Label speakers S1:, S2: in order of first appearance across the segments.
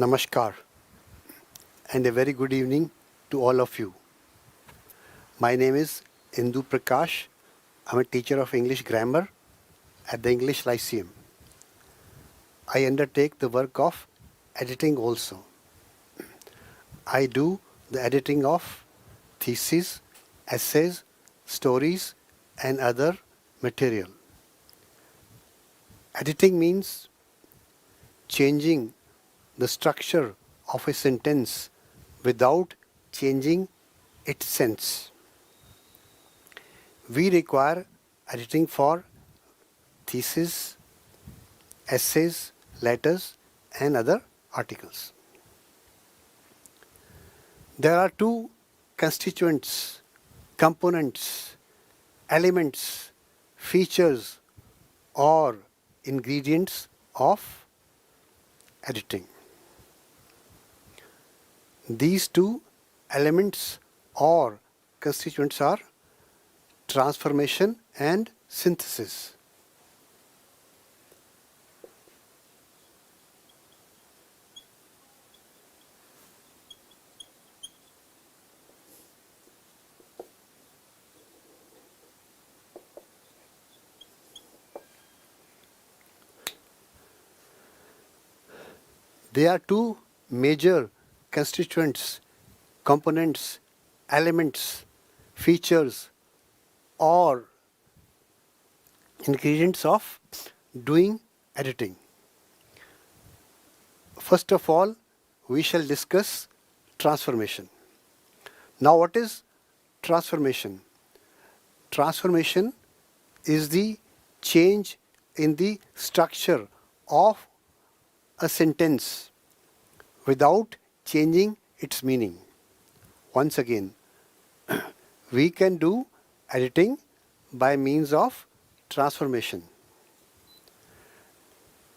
S1: Namaskar and a very good evening to all of you. My name is Indu Prakash. I'm a teacher of English grammar at the English Lyceum. I undertake the work of editing also. I do the editing of theses, essays, stories and other material. Editing means changing the structure of a sentence without changing its sense. We require editing for theses, essays, letters and other articles. There are two constituents, components, elements, features or ingredients of editing. These two elements or constituents are transformation and synthesis. There are two major constituents, components, elements, features or ingredients of doing editing. First of all, we shall discuss transformation. Now what is transformation? Transformation is the change in the structure of a sentence without changing its meaning. Once again, we can do editing by means of transformation.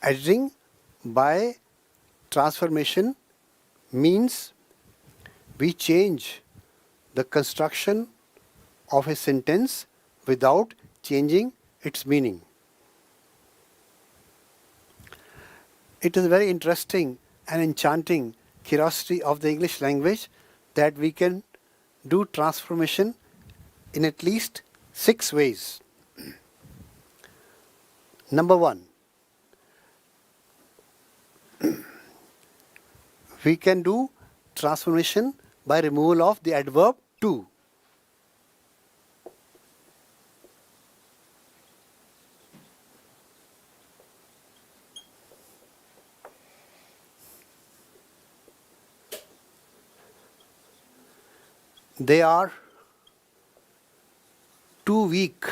S1: Editing by transformation means we change the construction of a sentence without changing its meaning. It is very interesting and enchanting curiosity of the English language that we can do transformation in at least 6 ways. Number 1, we can do transformation by removal of the adverb to. They are too weak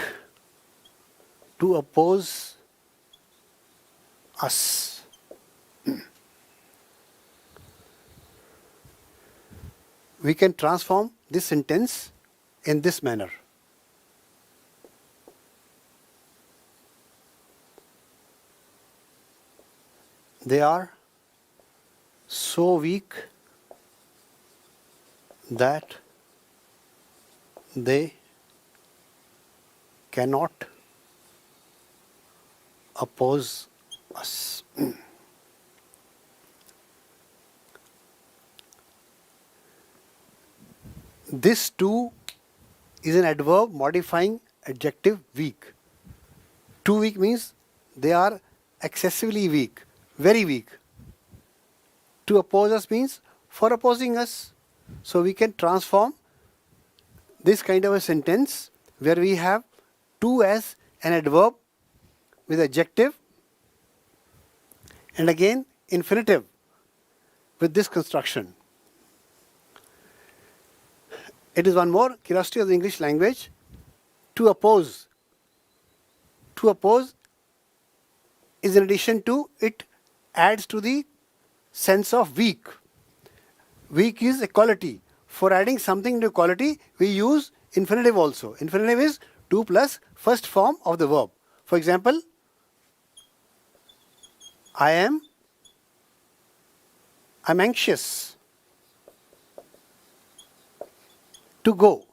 S1: to oppose us. We can transform this sentence in this manner. They are so weak that they cannot oppose us. This too is an adverb modifying adjective weak. Too weak means they are excessively weak, very weak. To oppose us means for opposing us. So we can transform this kind of a sentence where we have to as an adverb with adjective and again infinitive with this construction. It is one more curiosity of the English language. To oppose. To oppose is in addition to, it adds to the sense of weak. Weak is equality. For adding something to equality, we use infinitive also. Infinitive is to plus first form of the verb. For example, I'm anxious to go.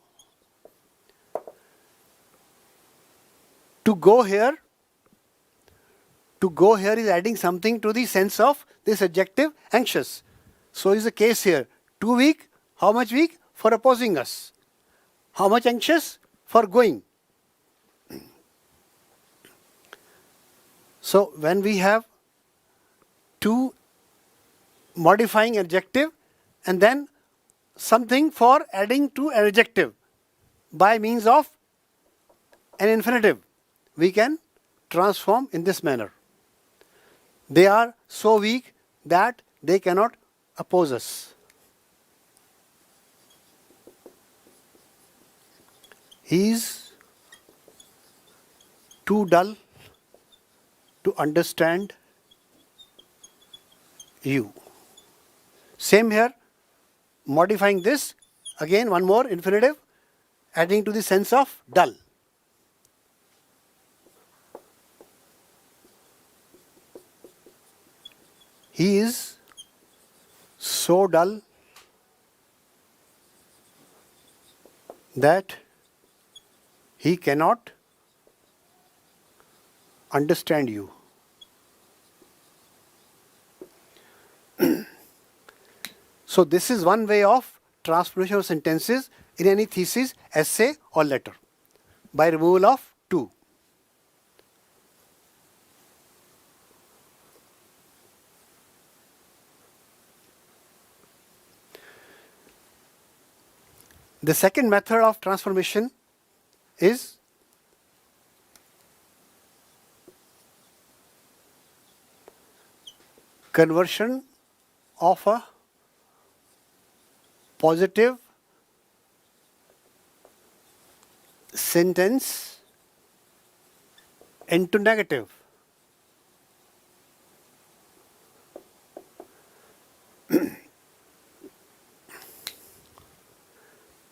S1: To go here is adding something to the sense of this adjective anxious. So is the case here. Too weak, how much weak? For opposing us. How much anxious? For going. So when we have two modifying adjective and then something for adding to an adjective by means of an infinitive, we can transform in this manner. They are so weak that they cannot oppose us. He is too dull to understand you. Same here, modifying this, again one more infinitive, adding to the sense of dull. He is so dull that he cannot understand you. So this is one way of transformation of sentences in any thesis, essay or letter by removal of to. The second method of transformation is conversion of a positive sentence into negative.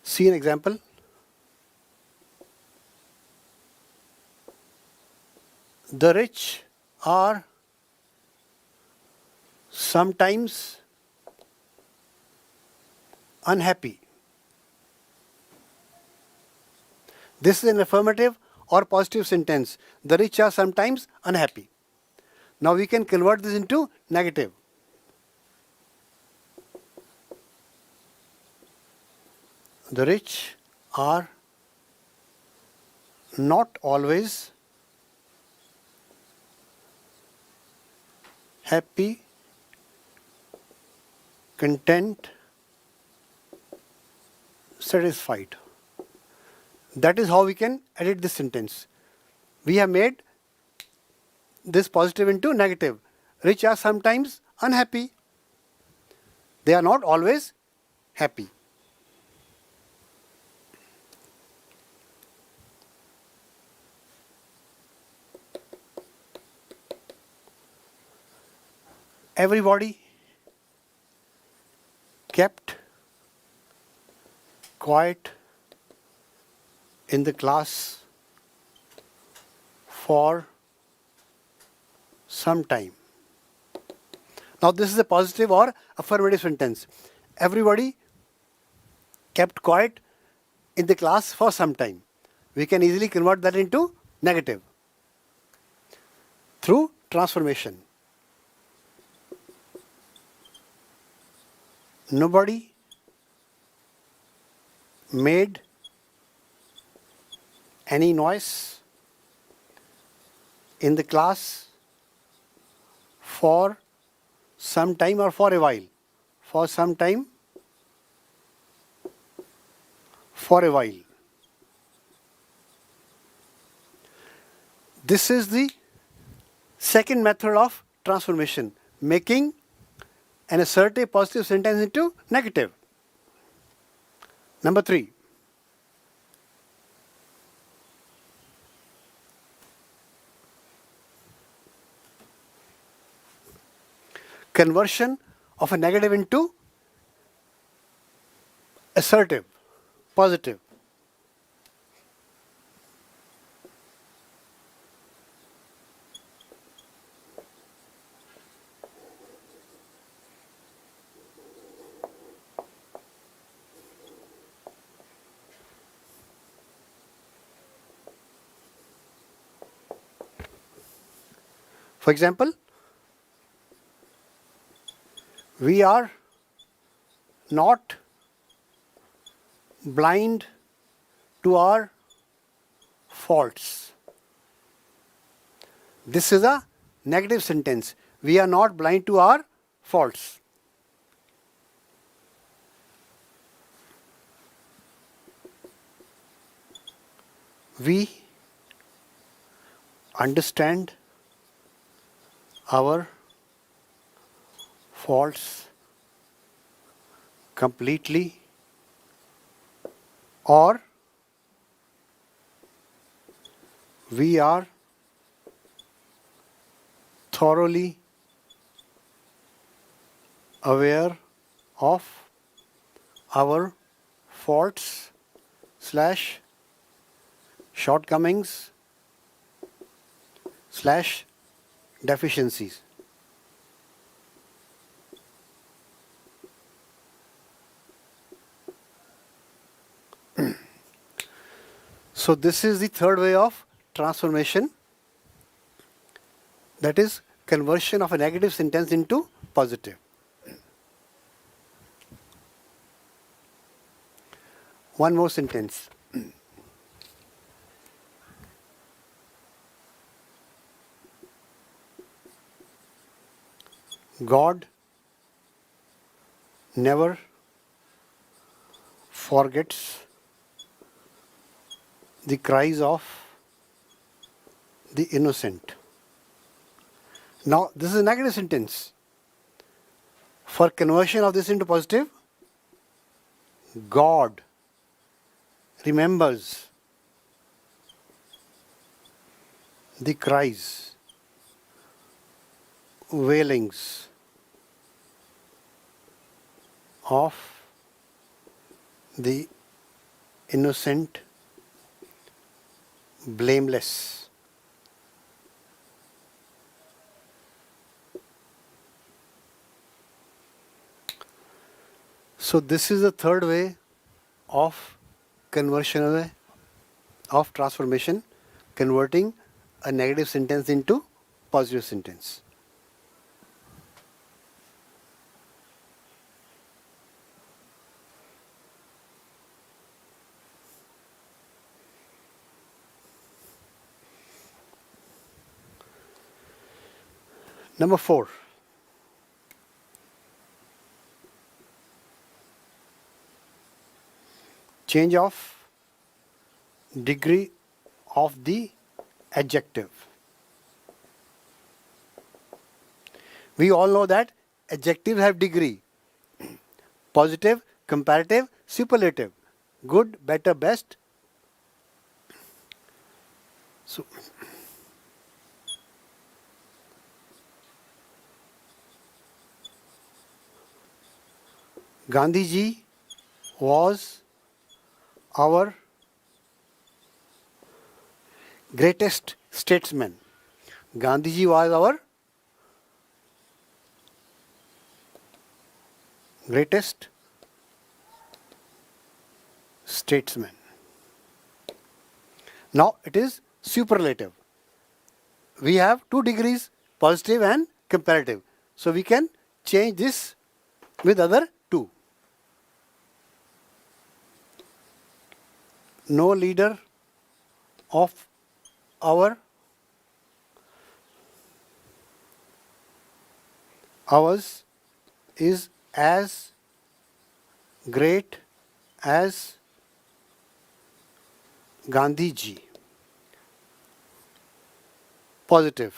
S1: See an example. The rich are sometimes unhappy. This is an affirmative or positive sentence. The rich are sometimes unhappy. Now we can convert this into negative. The rich are not always happy, content, satisfied. That is how we can edit this sentence. We have made this positive into negative. Rich are sometimes unhappy. They are not always happy. Everybody kept quiet in the class for some time. Now this is a positive or affirmative sentence. Everybody kept quiet in the class for some time. We can easily convert that into negative through transformation. Nobody made any noise in the class for some time or for a while. For some time, for a while. This is the second method of transformation, making an assertive positive sentence into negative. Number 3. Conversion of a negative into assertive, positive. For example, we are not blind to our faults. This is a negative sentence. We are not blind to our faults. We understand our faults completely, or we are thoroughly aware of our faults slash shortcomings slash deficiencies. So this is the third way of transformation, that is conversion of a negative sentence into positive. One more sentence. God never forgets the cries of the innocent. Now, this is a negative sentence. For conversion of this into positive, God remembers the cries, wailings of the innocent, blameless. So this is the third way of conversion, of transformation, converting a negative sentence into positive sentence. Number 4. Change of degree of the adjective. We all know that adjectives have degree: positive, comparative, superlative, good, better, best. So, Gandhiji was our greatest statesman. Gandhiji was our greatest statesman. Now it is superlative. We have two degrees, positive and comparative. So we can change this with other two. No leader of ours is as great as Gandhiji. Positive.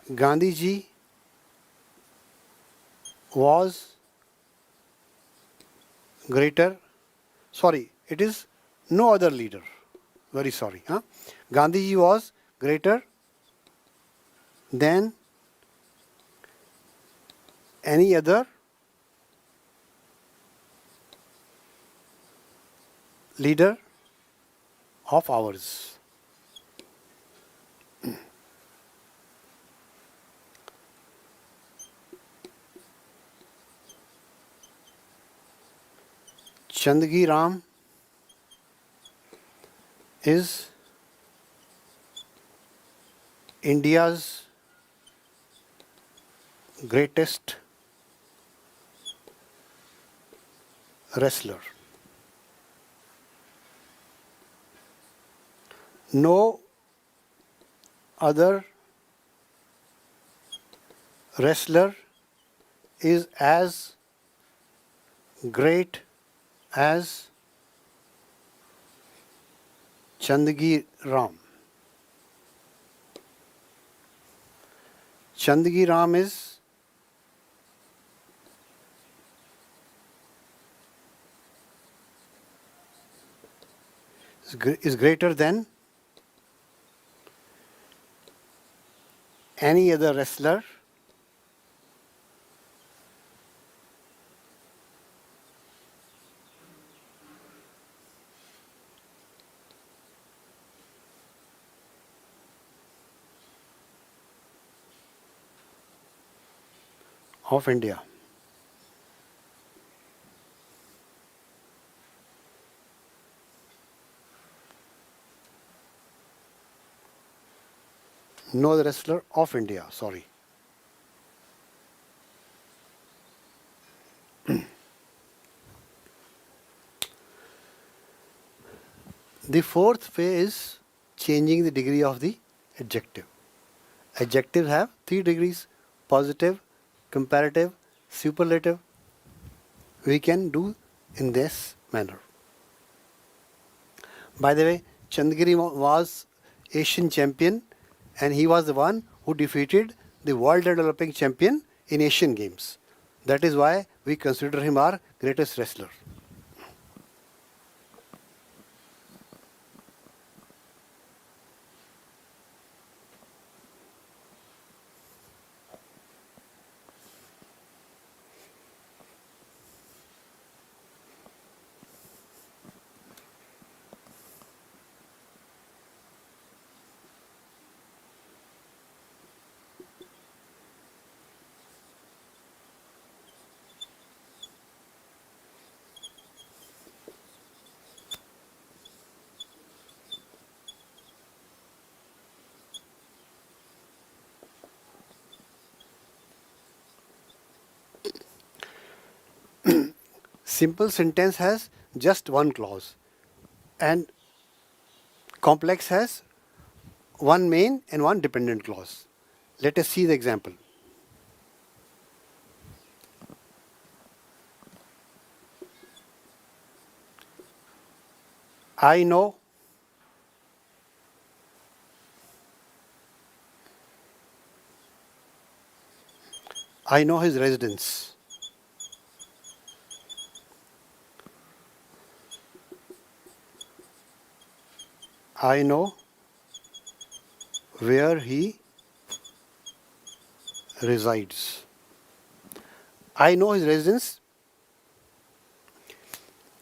S1: Gandhiji was greater, sorry, it is no other leader. Very sorry. Gandhiji was greater than any other leader of ours. Chandgi Ram is India's greatest wrestler. No other wrestler is as great as Chandagi Ram. Chandagi Ram is greater than any other wrestler of India. No other wrestler of India, sorry. The fourth way is changing the degree of the adjective. Adjectives have 3 degrees: positive, comparative, superlative. We can do in this manner. By the way, Chandagiri was Asian champion and he was the one who defeated the world developing champion in Asian Games. That is why we consider him our greatest wrestler. Simple sentence has just one clause and complex has one main and one dependent clause. Let us see the example. I know his residence. I know where he resides. I know his residence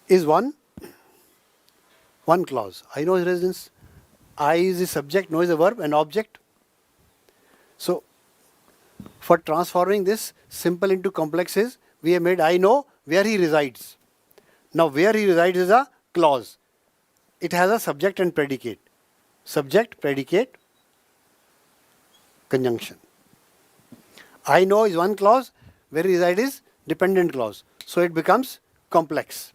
S1: is one clause. I know his residence. I is the subject, know is the verb and object. So, for transforming this simple into complexes, we have made I know where he resides. Now, where he resides is a clause. It has a subject and predicate. Subject, predicate, conjunction. I know is one clause, where he resides is dependent clause. So it becomes complex.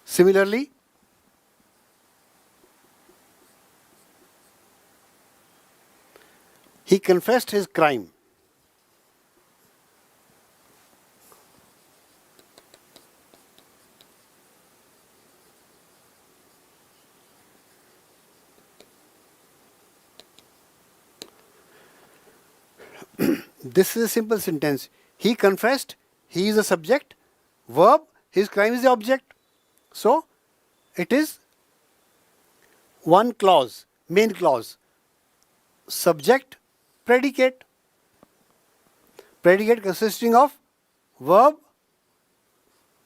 S1: Similarly, he confessed his crime. This is a simple sentence. He confessed, he is the subject, verb, his crime is the object. So, it is one clause, main clause, subject, predicate. Predicate consisting of verb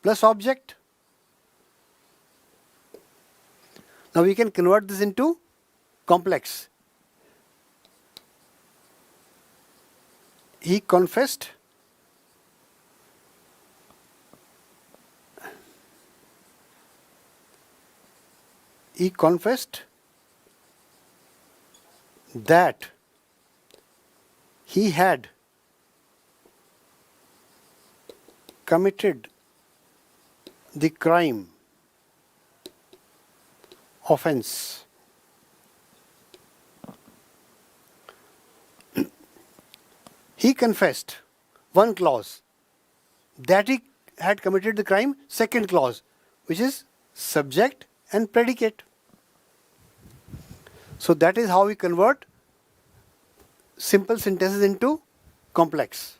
S1: plus object. Now we can convert this into complex. He confessed that he had committed the crime, offense. He confessed, one clause, that he had committed the crime, second clause, which is subject and predicate. So that is how we convert simple sentences into complex.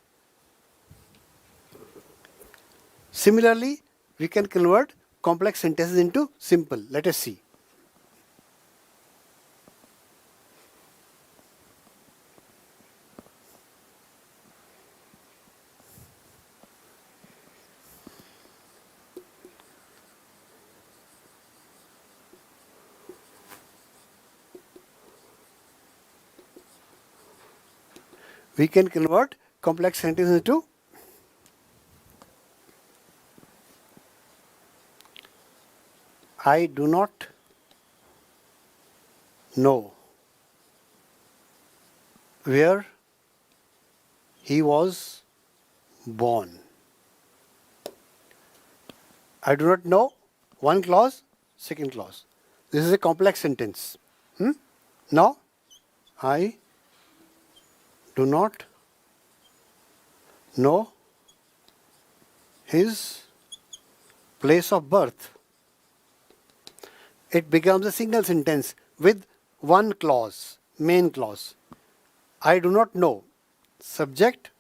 S1: Similarly, we can convert complex sentences into simple. Let us see. We can convert complex sentences into I do not know where he was born. I do not know, one clause, second clause. This is a complex sentence. Now, I do not know his place of birth. It becomes a single sentence with one clause, main clause. I do not know, subject,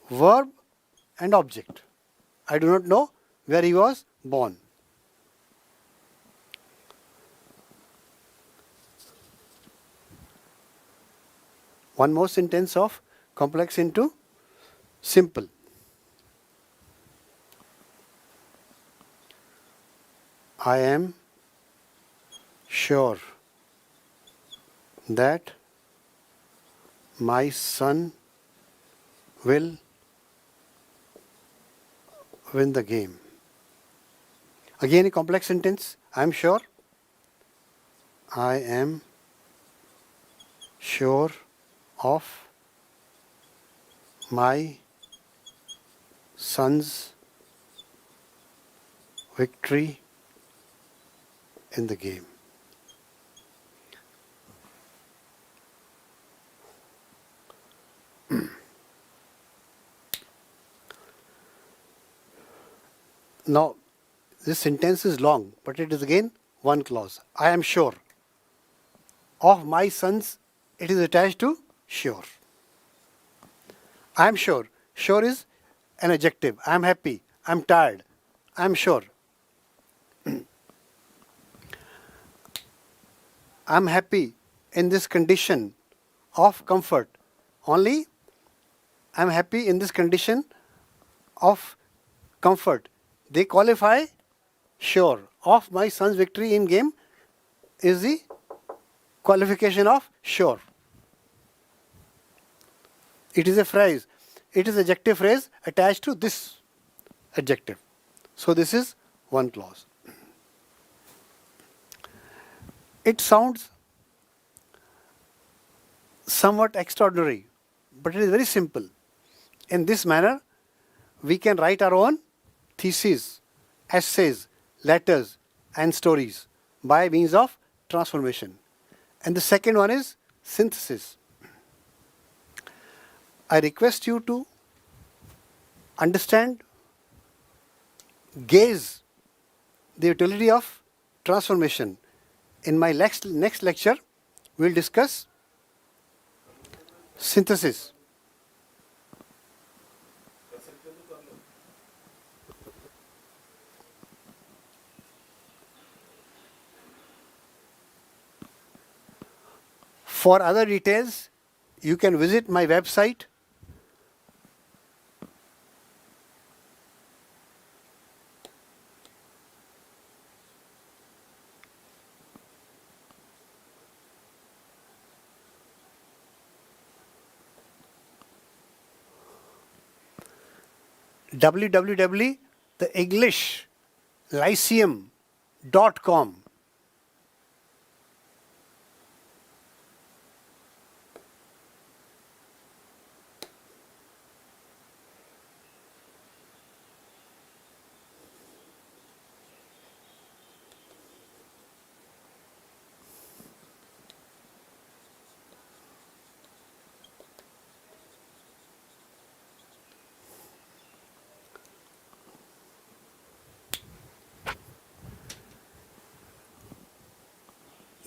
S1: verb and object. I do not know where he was born. One more sentence of complex into simple. I am sure that my son will win the game. Again a complex sentence. I am sure. I am sure of my son's victory in the game. Now, this sentence is long, but it is again one clause. I am sure. Of my sons, it is attached to sure. I am sure. Sure is an adjective. I am happy. I am tired. I am sure. I am happy in this condition of comfort. Only I am happy in this condition of comfort. They qualify sure. Of my son's victory in game is the qualification of sure. It is a phrase. It is adjective phrase attached to this adjective. So this is one clause. It sounds somewhat extraordinary, but it is very simple. In this manner, we can write our own theses, essays, letters, and stories by means of transformation. And the second one is synthesis. I request you to understand, gaze the utility of transformation. In my next lecture, we will discuss synthesis. For other details, you can visit my website www.theenglishlyceum.com.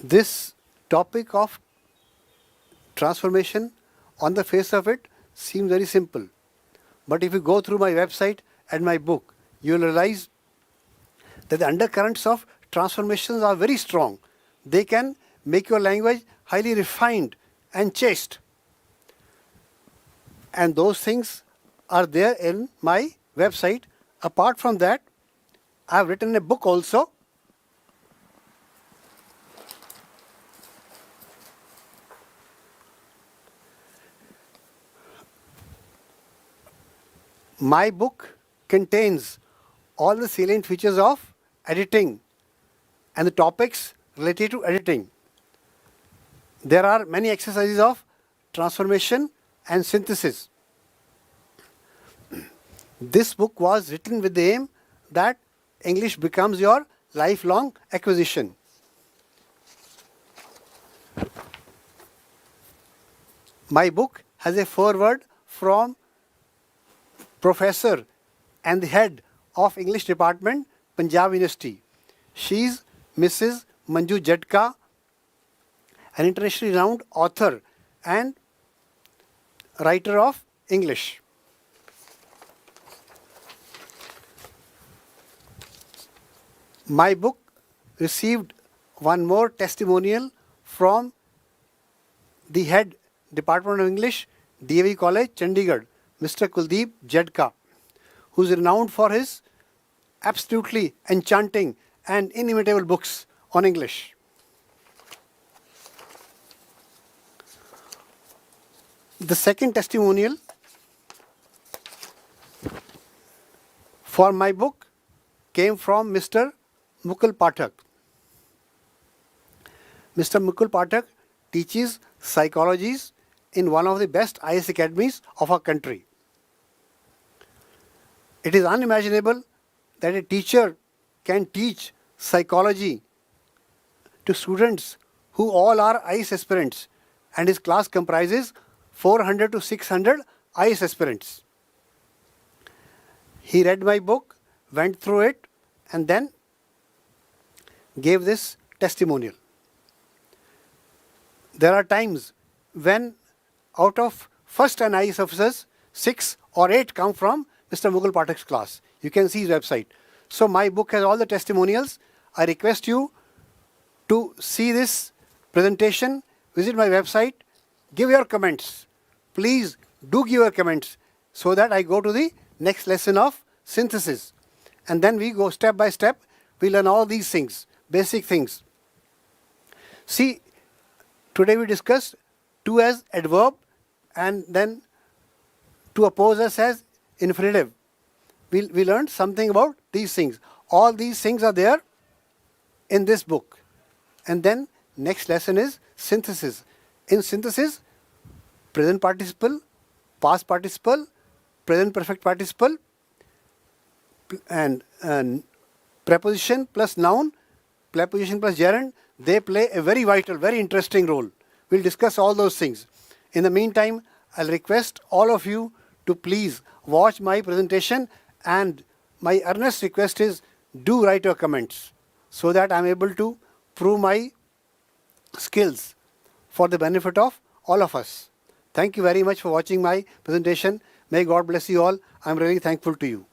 S1: This topic of transformation, on the face of it, seems very simple. But if you go through my website and my book, you will realize that the undercurrents of transformations are very strong. They can make your language highly refined and chaste. And those things are there in my website. Apart from that, I have written a book also. My book contains all the salient features of editing and the topics related to editing. There are many exercises of transformation and synthesis. This book was written with the aim that English becomes your lifelong acquisition. My book has a foreword from Professor and the head of English Department, Punjab University. She is Mrs. Manju Jadka, an internationally renowned author and writer of English. My book received one more testimonial from the head Department of English, DAV College, Chandigarh, Mr. Kuldeep Jadka, who is renowned for his absolutely enchanting and inimitable books on English. The second testimonial for my book came from Mr. Mukul Pathak. Mr. Mukul Pathak teaches psychologies in one of the best IS academies of our country. It is unimaginable that a teacher can teach psychology to students who all are IS aspirants, and his class comprises 400 to 600 IS aspirants. He read my book, went through it, and then gave this testimonial. There are times when out of first 10 IS officers, 6 or 8 come from Mr. Mukul Pathak's class. You can see his website. So my book has all the testimonials. I request you to see this presentation, visit my website, give your comments. Please do give your comments so that I go to the next lesson of synthesis. And then we go step by step. We learn all these things, basic things. See, today we discussed to as adverb and then to oppose us as infinitive. We learned something about these things. All these things are there in this book. And then next lesson is synthesis. In synthesis, present participle, past participle, present perfect participle, and preposition plus noun, preposition plus gerund, they play a very vital, very interesting role. We'll discuss all those things. In the meantime, I'll request all of you to please watch my presentation, and my earnest request is do write your comments so that I'm able to prove my skills for the benefit of all of us. Thank you very much for watching my presentation. May God bless you all. I'm really thankful to you.